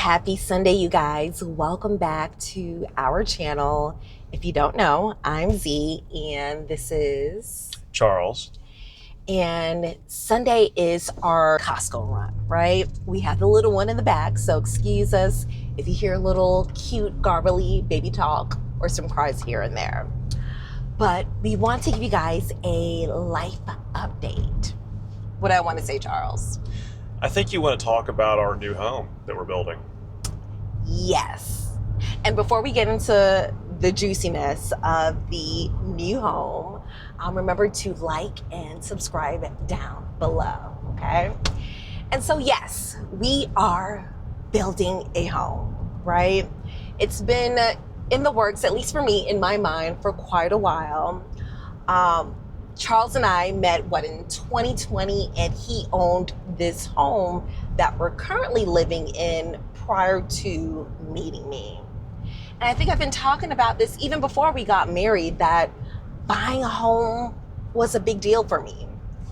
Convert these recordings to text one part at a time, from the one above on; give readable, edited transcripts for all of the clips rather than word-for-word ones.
Happy Sunday, you guys. Welcome back to our channel. If you don't know, I'm Z and this is Charles. And Sunday is our Costco run, right? We have the little one in the back, so excuse us if you hear a little cute, garbly baby talk or some cries here and there. But we want to give you guys a life update. What do I want to say, Charles? I think you want to talk about our new home that we're building. Yes. And before we get into the juiciness of the new home, remember to like and subscribe down below, okay? And so, yes, we are building a home, right? It's been in the works, at least for me, in my mind, for quite a while. Charles and I met, in 2020, and he owned this home that we're currently living in prior to meeting me. And I think I've been talking about this even before we got married, that buying a home was a big deal for me.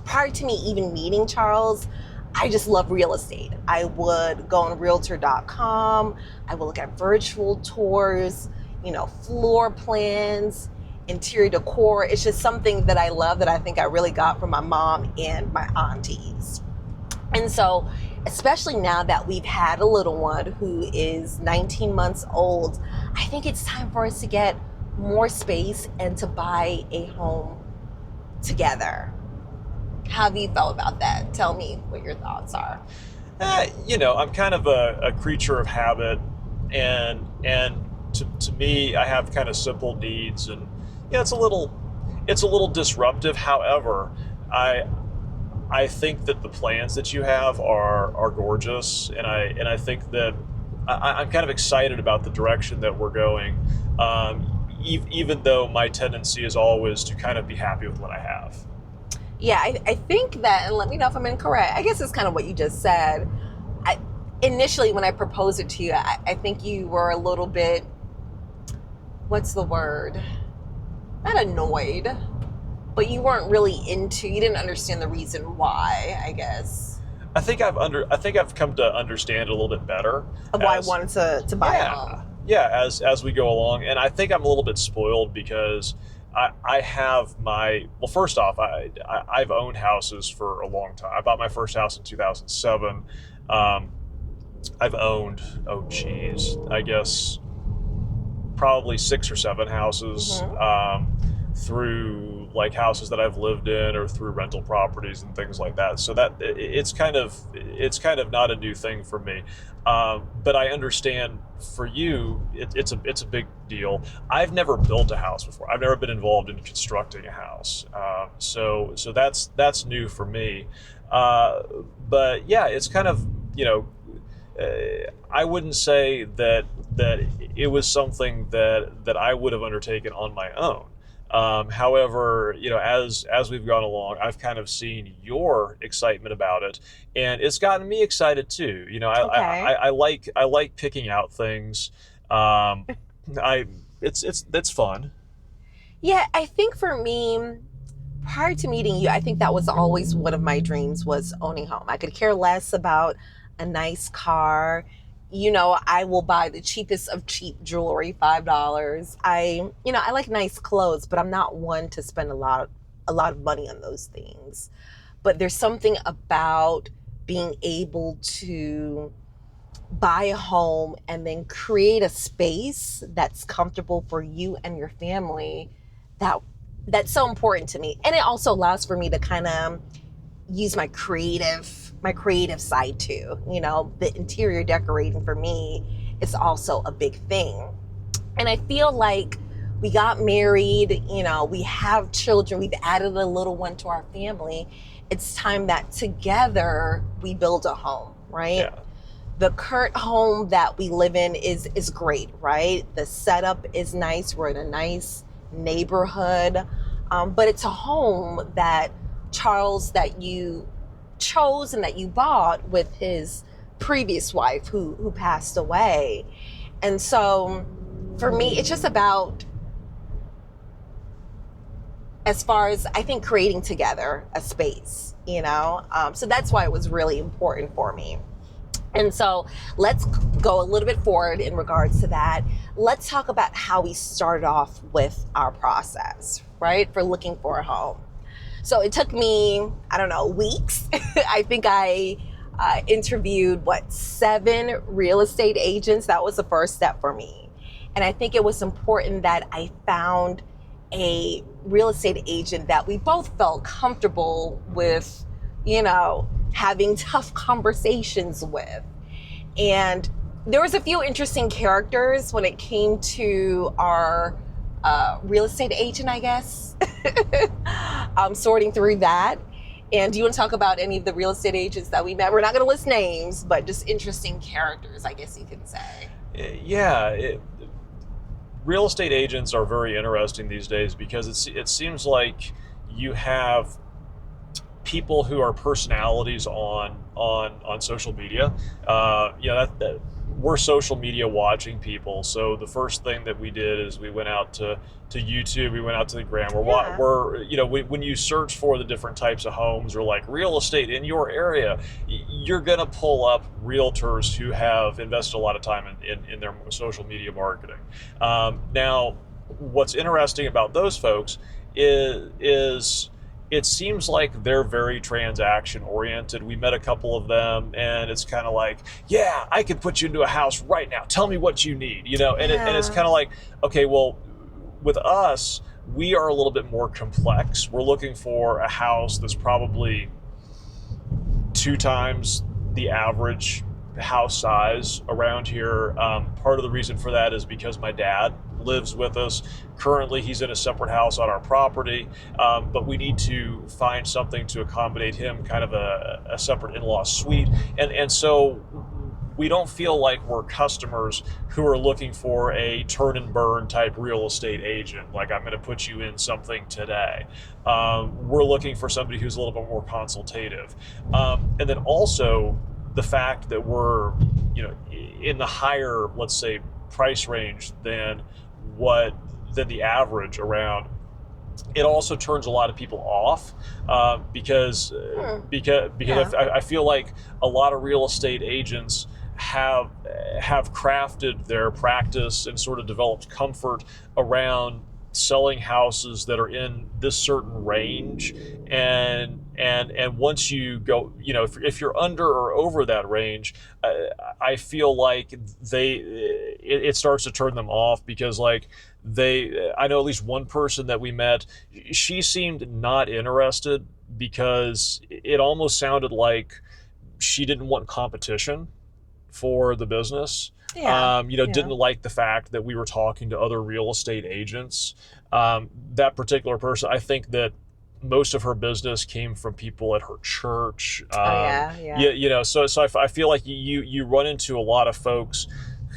Prior to me even meeting Charles, I just love real estate. I would go on Realtor.com, I would look at virtual tours, floor plans, interior decor. It's just something that I love, that I think I really got from my mom and my aunties. And so, especially now that we've had a little one who is 19 months old, I think it's time for us to get more space and to buy a home together. How have you felt about that? Tell me what your thoughts are. I'm kind of a creature of habit, and to me, I have kind of simple needs, and it's a little disruptive. However, I think that the plans that you have are gorgeous, and I think that I'm kind of excited about the direction that we're going. Even though my tendency is always to kind of be happy with what I have. Yeah, I think that, and let me know if I'm incorrect, I guess it's kind of what you just said. Initially, when I proposed it to you, I think you were a little bit, what's the word? Not annoyed, but you weren't really you didn't understand the reason why, I guess. I think I've come to understand a little bit better. Of why I wanted to buy a home. Yeah, as we go along. And I think I'm a little bit spoiled because I have first off, I've owned houses for a long time. I bought my first house in 2007. I've owned, I guess probably 6 or 7 houses, through like houses that I've lived in or through rental properties and things like that. So that it's kind of not a new thing for me. But I understand for you, it's a big deal. I've never built a house before. I've never been involved in constructing a house. So that's new for me. But yeah, it's kind of, I wouldn't say that it was something that I would have undertaken on my own. However, as we've gone along, I've kind of seen your excitement about it, and it's gotten me excited too. I like picking out things. It's fun. Yeah, I think for me, prior to meeting you, I think that was always one of my dreams, was owning a home. I could care less about a nice car. I will buy the cheapest of cheap jewelry, $5. I like nice clothes, but I'm not one to spend a lot of money on those things. But there's something about being able to buy a home and then create a space that's comfortable for you and your family, that's so important to me. And it also allows for me to kind of use my creative side too. The interior decorating for me is also a big thing. And I feel like we got married, we have children, we've added a little one to our family. It's time that together we build a home, right? Yeah. The current home that we live in is great, right? The setup is nice. We're in a nice neighborhood. But it's a home that Charles, that you chose and that you bought with his previous wife who passed away. And so for me, it's just about, as far as I think, creating together a space, so that's why it was really important for me. And so let's go a little bit forward in regards to that. Let's talk about how we started off with our process, right? For looking for a home. So it took me, I don't know, weeks. I think I interviewed, 7 real estate agents. That was the first step for me. And I think it was important that I found a real estate agent that we both felt comfortable with, having tough conversations with. And there was a few interesting characters when it came to our real estate agent, I guess. I'm sorting through that. And do you want to talk about any of the real estate agents that we met? We're not going to list names, but just interesting characters, I guess you can say. Yeah, real estate agents are very interesting these days because it seems like you have people who are personalities on social media. We're social media watching people. So the first thing that we did is we went out to YouTube, we went out to the gram. When you search for the different types of homes or like real estate in your area, you're gonna pull up realtors who have invested a lot of time in their social media marketing. Now, what's interesting about those folks is it seems like they're very transaction oriented. We met a couple of them and it's kind of like, yeah, I can put you into a house right now. Tell me what you need, and it's kind of like, okay, well, with us, we are a little bit more complex. We're looking for a house that's probably 2 times the average house size around here. Part of the reason for that is because my dad lives with us. Currently, he's in a separate house on our property, but we need to find something to accommodate him, kind of a separate in-law suite. And so we don't feel like we're customers who are looking for a turn and burn type real estate agent, like I'm going to put you in something today. We're looking for somebody who's a little bit more consultative. And then also the fact that we're, in the higher, let's say, price range than the average around, it also turns a lot of people off because I feel like a lot of real estate agents have crafted their practice and sort of developed comfort around selling houses that are in this certain range, and once you go, if you're under or over that range, I feel like it starts to turn them off because I know at least one person that we met, she seemed not interested because it almost sounded like she didn't want competition for the business. Didn't like the fact that we were talking to other real estate agents. That particular person, I think that most of her business came from people at her church. So I feel like you run into a lot of folks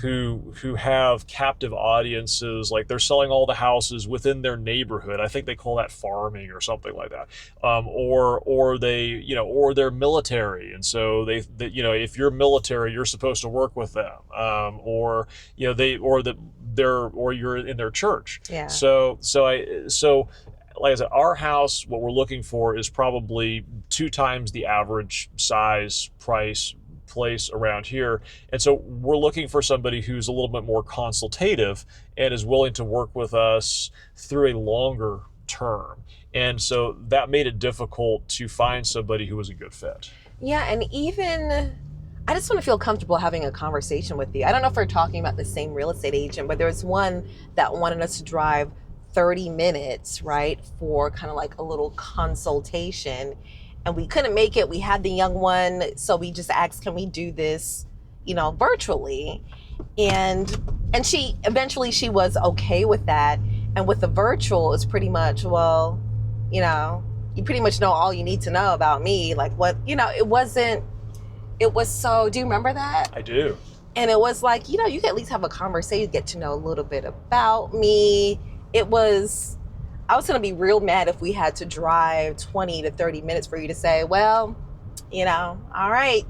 who have captive audiences, like they're selling all the houses within their neighborhood. I think they call that farming or something like that. Or they're military, and so they if you're military, you're supposed to work with them. Or you're in their church. Yeah. So like I said, our house, what we're looking for is probably 2 times the average size price place around here. And so we're looking for somebody who's a little bit more consultative and is willing to work with us through a longer term. And so that made it difficult to find somebody who was a good fit. Yeah, and even I just want to feel comfortable having a conversation with you. I don't know if we're talking about the same real estate agent, but there was one that wanted us to drive 30 minutes, right, for kind of like a little consultation. And we couldn't make it. We had the young one, so we just asked, can we do this, virtually? And she eventually was okay with that. And with the virtual, it's pretty much, well, you pretty much know all you need to know about me. Like what, it was so, do you remember that? I do. And it was like, you can at least have a conversation, get to know a little bit about me. I was going to be real mad if we had to drive 20 to 30 minutes for you to say, well, all right,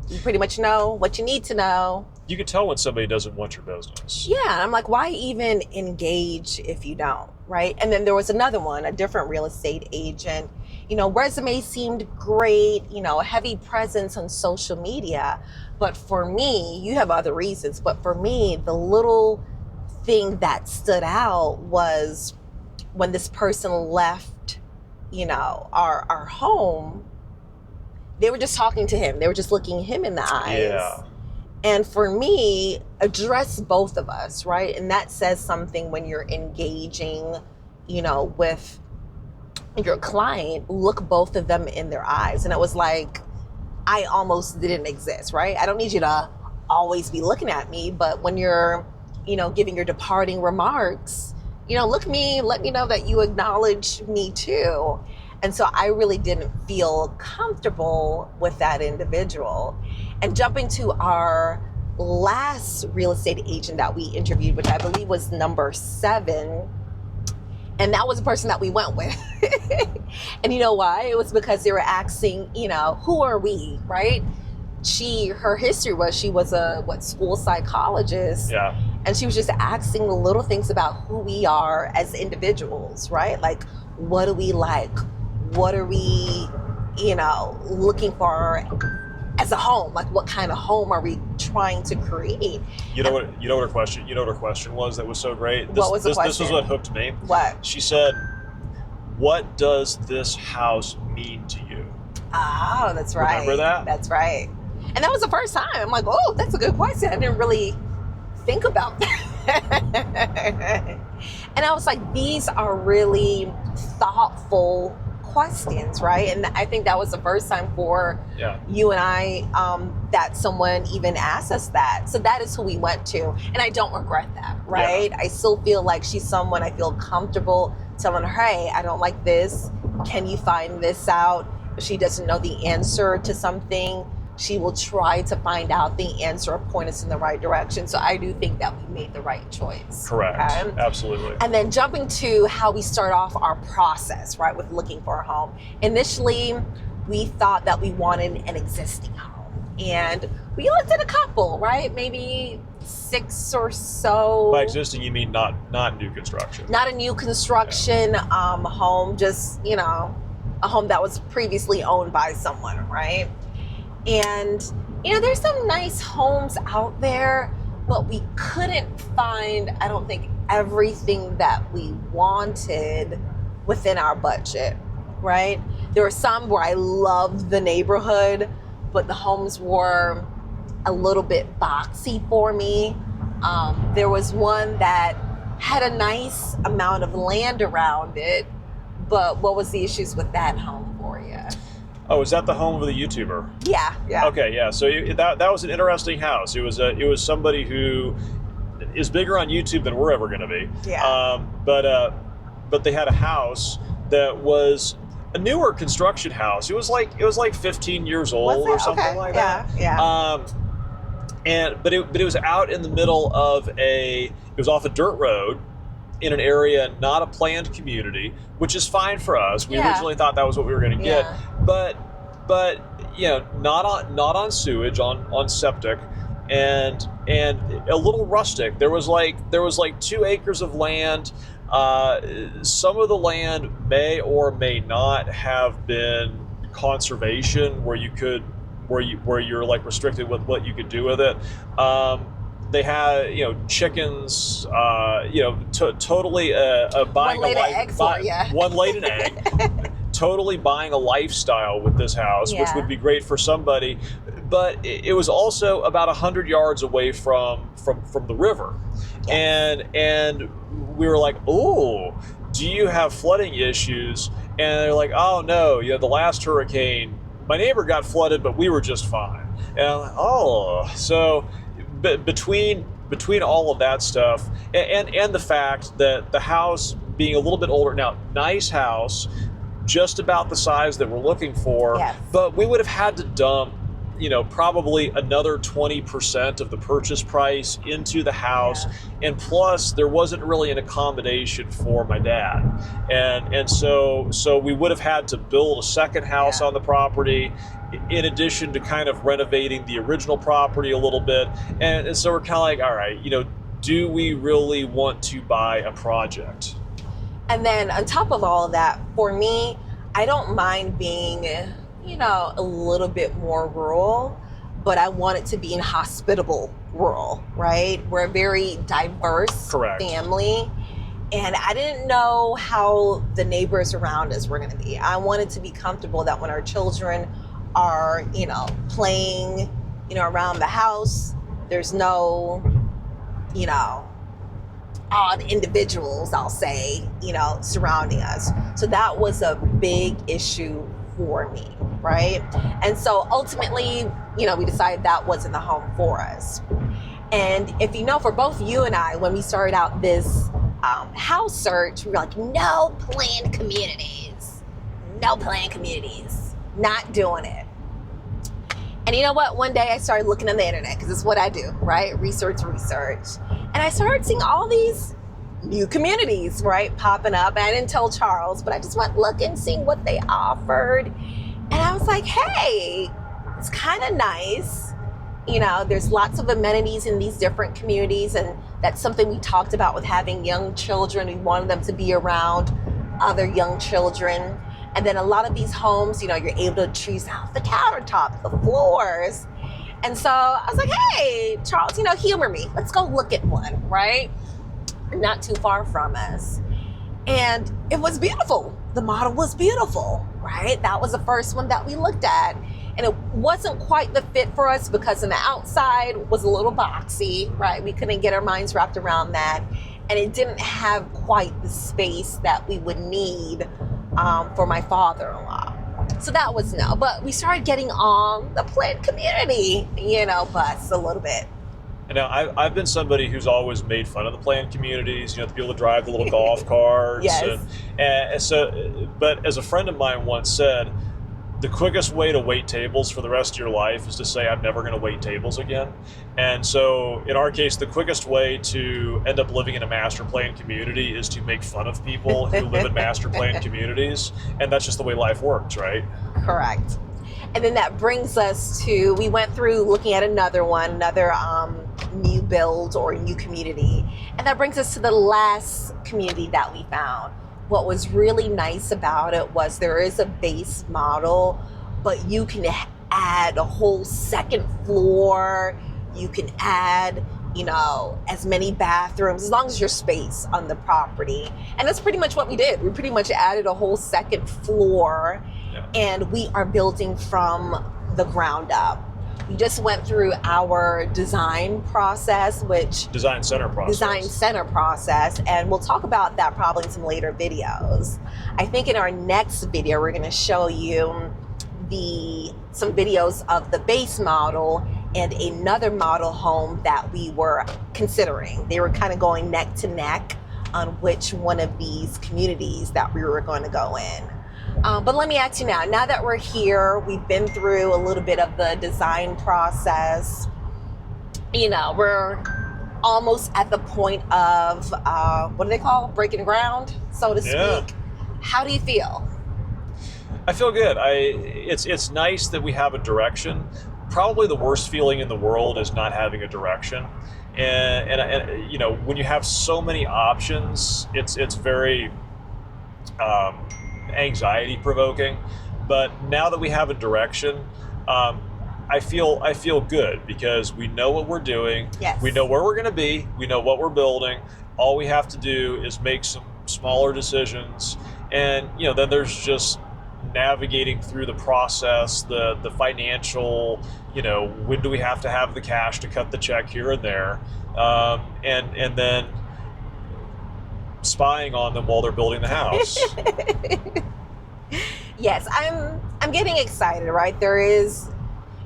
you pretty much know what you need to know. You can tell when somebody doesn't want your business. Yeah, I'm like, why even engage if you don't? right? And then there was another one, a different real estate agent. Resume seemed great, a heavy presence on social media. But for me, you have other reasons, but for me, the little thing that stood out was when this person left, our home, they were just talking to him. They were just looking him in the eyes. Yeah. And for me, address both of us, right? And that says something when you're engaging, with your client. Look both of them in their eyes. And it was like, I almost didn't exist, right? I don't need you to always be looking at me, but when you're, giving your departing remarks, look at me, let me know that you acknowledge me too. And so I really didn't feel comfortable with that individual. And jumping to our last real estate agent that we interviewed, which I believe was number 7, and that was the person that we went with. And you know why? It was because they were asking, who are we, right? Her history was she was a school psychologist. Yeah. And she was just asking the little things about who we are as individuals, right? Like, what do we like? What are we, looking for as a home? Like, what kind of home are we trying to create? You know what her question was that was so great? What was the question? This was what hooked me. What? She said, "What does this house mean to you?" Oh, that's right. Remember that? That's right. And that was the first time. I'm like, oh, that's a good question. I didn't really think about that. And I was like, these are really thoughtful questions, right? And I think that was the first time for you and I that someone even asked us that. So that is who we went to. And I don't regret that, right? Yeah. I still feel like she's someone I feel comfortable telling her, hey, I don't like this. Can you find this out? If she doesn't know the answer to something, she will try to find out the answer or point us in the right direction. So I do think that we made the right choice. Correct. Okay? Absolutely. And then jumping to how we start off our process, right, with looking for a home. Initially, we thought that we wanted an existing home. And we looked at a couple, right? Maybe 6 or so. By existing, you mean not new construction? Not a new construction home, just, a home that was previously owned by someone, right? And, there's some nice homes out there, but we couldn't find, I don't think, everything that we wanted within our budget, right? There were some where I loved the neighborhood, but the homes were a little bit boxy for me. There was one that had a nice amount of land around it, but what was the issues with that home for you? Oh, is that the home of the YouTuber? Yeah. Okay, yeah. So that was an interesting house. It was somebody who is bigger on YouTube than we're ever going to be. Yeah. But they had a house that was a newer construction house. It was like 15 years old or something like that. Yeah. But it was out in the middle of it was off a dirt road in an area, not a planned community, which is fine for us. We originally thought that was what we were going to get, but not on sewage, on septic, and a little rustic. There was like 2 acres of land. Some of the land may or may not have been conservation, where you're like restricted with what you could do with it. They had, chickens, totally buying one laid an egg, totally buying a lifestyle with this house, which would be great for somebody. But it was also about 100 yards away from the river. Yes. And we were like, oh, do you have flooding issues? And they're like, oh, no, the last hurricane, my neighbor got flooded, but we were just fine. And I'm like, oh, so... Between all of that stuff and the fact that the house being a little bit older now, nice house, just about the size that we're looking for, but we would have had to dump, probably another 20% of the purchase price into the house, and plus there wasn't really an accommodation for my dad, and so we would have had to build a second house on the property, in addition to kind of renovating the original property a little bit. And so we're kind of like, all right, do we really want to buy a project? And then on top of all of that, for me, I don't mind being, a little bit more rural, but I want it to be in hospitable rural, right? We're a very diverse Correct. family. And I didn't know how the neighbors around us were going to be. I wanted to be comfortable that when our children are, playing, around the house, there's no, you know, odd individuals, I'll say, surrounding us. So that was a big issue for me, right? And so ultimately, we decided that wasn't the home for us. And if for both you and I, when we started out this house search, we were like, no planned communities, not doing it. And you know what? One day I started looking on the internet, because it's what I do, right? Research. And I started seeing all these new communities, right, popping up. And I didn't tell Charles, but I just went looking, seeing what they offered. And I was like, hey, it's kind of nice. There's lots of amenities in these different communities. And that's something we talked about with having young children. We wanted them to be around other young children. And then a lot of these homes, you're able to choose out the countertops, the floors. And so I was like, hey, Charles, humor me. Let's go look at one, right? Not too far from us. And it was beautiful. The model was beautiful, right? That was the first one that we looked at. And it wasn't quite the fit for us because on the outside was a little boxy, right? We couldn't get our minds wrapped around that. And it didn't have quite the space that we would need for my father-in-law. So that was no. But we started getting on the planned community, bus a little bit. And now I've been somebody who's always made fun of the planned communities, to be able to drive the little golf carts. Yes. And so, but as a friend of mine once said, the quickest way to wait tables for the rest of your life is to say, I'm never going to wait tables again. And so in our case, the quickest way to end up living in a master planned community is to make fun of people who live in master planned communities. And that's just the way life works, right? Correct. And then that brings us to, we went through looking at another new build or new community. And that brings us to the last community that we found. What was really nice about it was there is a base model, but you can add a whole second floor. You can add, as many bathrooms, as long as there's space on the property. And that's pretty much what we did. We pretty much added a whole second floor. Yeah. And we are building from the ground up. We just went through our design process, design center process, and we'll talk about that probably in some later videos. I think in our next video, we're going to show you some videos of the base model and another model home that we were considering. They were kind of going neck to neck on which one of these communities that we were going to go in. But let me ask you now that we're here, we've been through a little bit of the design process, we're almost at the point of, what do they call, breaking ground, so to speak. Yeah. How do you feel? I feel good. It's nice that we have a direction. Probably the worst feeling in the world is not having a direction. And when you have so many options, it's very anxiety provoking. But now that we have a direction, I feel good because we know what we're doing. Yes. We know where we're going to be. We know what we're building. All we have to do is make some smaller decisions, and then there's just navigating through the process, the financial. When do we have to have the cash to cut the check here and there, and then spying on them while they're building the house. Yes, I'm getting excited, right? There is,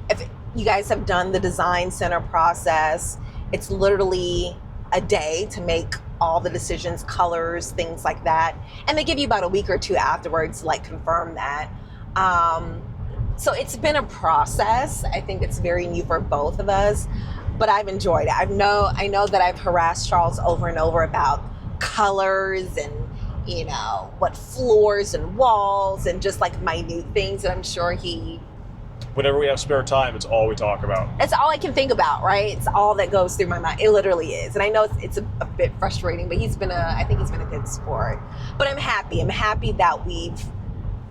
if you guys have done the design center process, it's literally a day to make all the decisions, colors, things like that. And they give you about a week or two afterwards to confirm that. So it's been a process. I think it's very new for both of us, but I've enjoyed it. I know that I've harassed Charles over and over about colors and what floors and walls and just minute things, and I'm sure he Whenever we have spare time, it's all we talk about. It's all I can think about, right? It's all that goes through my mind. It literally is. And I know it's a bit frustrating, but I think he's been a good sport. But I'm happy. I'm happy that we've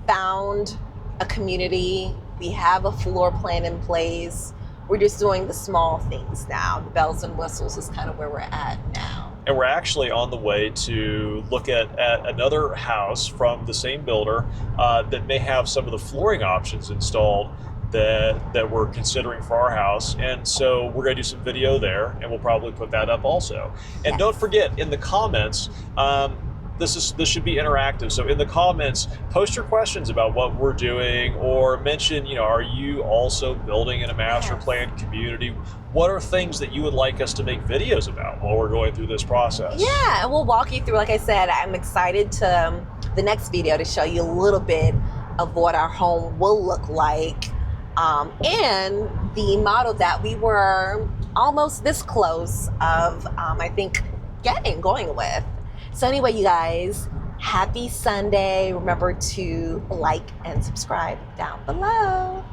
found a community. We have a floor plan in place. We're just doing the small things now. The bells and whistles is kind of where we're at now. And we're actually on the way to look at another house from the same builder that may have some of the flooring options installed that we're considering for our house. And so we're going to do some video there, and we'll probably put that up also. And Yes. don't forget, in the comments, this should be interactive. So in the comments, post your questions about what we're doing, or mention, are you also building in a master plan community? What are things that you would like us to make videos about while we're going through this process? Yeah, and we'll walk you through. Like I said, I'm excited to the next video to show you a little bit of what our home will look like, and the model that we were almost this close of, I think, going with. So anyway, you guys, happy Sunday. Remember to like and subscribe down below.